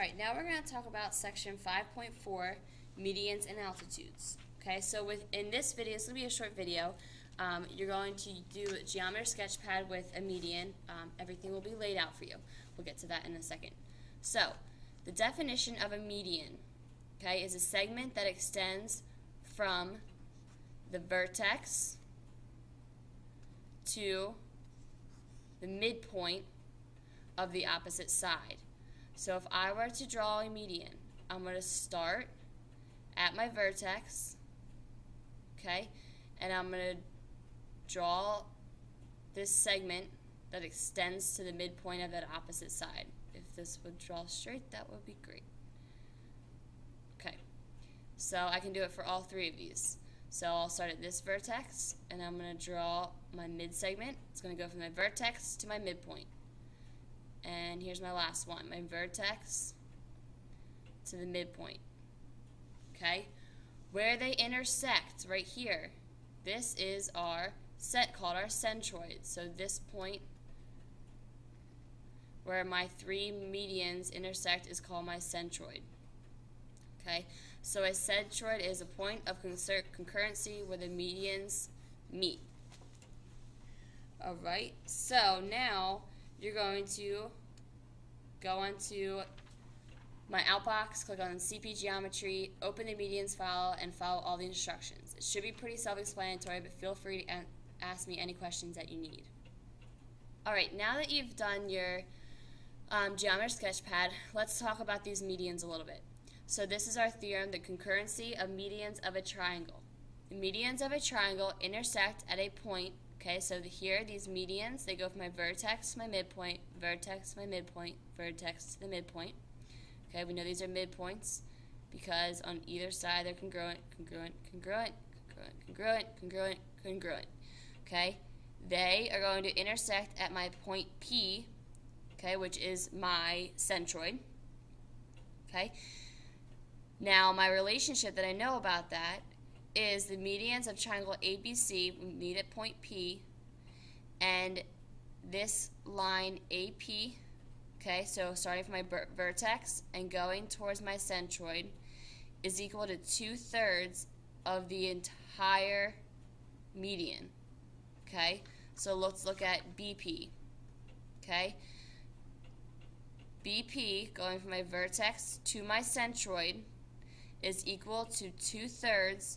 Alright, now we're going to talk about section 5.4, medians and altitudes. Okay, so in this video, it's going to be a short video. You're going to do a geometry sketch pad with a median. Everything will be laid out for you. We'll get to that in a second. So, the definition of a median, okay, is a segment that extends from the vertex to the midpoint of the opposite side. So if I were to draw a median, I'm going to start at my vertex, okay, and I'm going to draw this segment that extends to the midpoint of that opposite side. If this would draw straight, that would be great. Okay, so I can do it for all three of these. So I'll start at this vertex, and I'm going to draw my mid segment. It's going to go from my vertex to my midpoint. And here's my last one, my vertex to the midpoint. Okay? Where they intersect, right here, this is our set called our centroid. So this point where my three medians intersect is called my centroid. Okay? So a centroid is a point of concurrency where the medians meet. Alright, so now you're going to go onto my outbox, click on CP Geometry, open the medians file, and follow all the instructions. It should be pretty self-explanatory, but feel free to ask me any questions that you need. Alright, now that you've done your geometry sketch pad, let's talk about these medians a little bit. So this is our theorem, the concurrency of medians of a triangle. The medians of a triangle intersect at a point. Okay, so here, these medians, they go from my vertex to my midpoint, vertex to my midpoint, vertex to the midpoint. Okay, we know these are midpoints because on either side they're congruent, congruent, congruent, congruent, congruent, congruent, congruent. Okay, they are going to intersect at my point P, okay, which is my centroid. Okay, now my relationship that I know about that is the medians of triangle ABC meet at point P, and this line AP, okay, so starting from my vertex and going towards my centroid, is equal to 2/3 of the entire median. Okay, so let's look at BP. Okay, BP going from my vertex to my centroid is equal to 2/3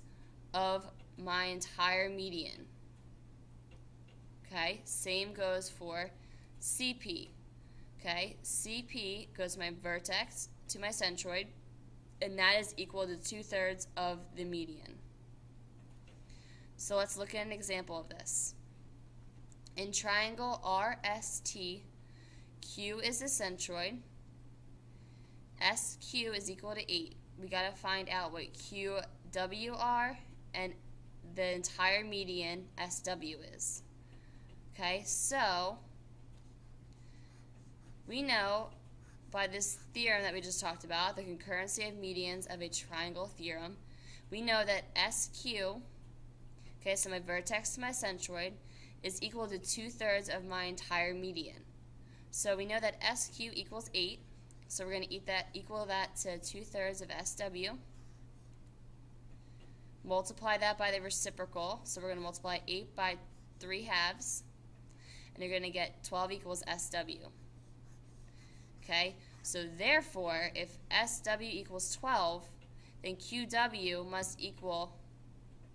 of my entire median. Okay, same goes for CP. Okay, CP goes from my vertex to my centroid, and that is equal to 2/3 of the median. So let's look at an example of this. In triangle RST, Q is the centroid, SQ is equal to 8. We got to find out what QWR and the entire median SW is. Okay, so we know by this theorem that we just talked about, the concurrency of medians of a triangle theorem, we know that SQ, okay, so my vertex to my centroid, is equal to 2/3 of my entire median. So we know that SQ equals 8, so we're going to equal that to 2/3 of SW. Multiply that by the reciprocal, so we're going to multiply 8 by 3/2, and you're going to get 12 equals SW. Okay, so therefore, if SW equals 12, then QW must equal,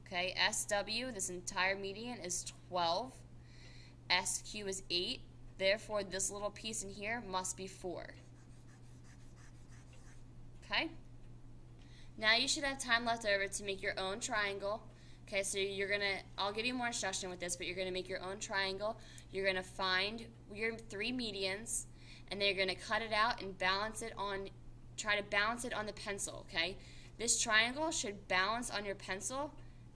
okay, SW, this entire median, is 12, SQ is 8, therefore this little piece in here must be 4. Okay? Now you should have time left over to make your own triangle. Okay, so I'll give you more instruction with this, but you're going to make your own triangle. You're going to find your three medians, and then you're going to cut it out and try to balance it on the pencil, okay? This triangle should balance on your pencil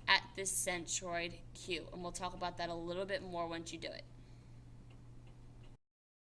at this centroid Q, and we'll talk about that a little bit more once you do it.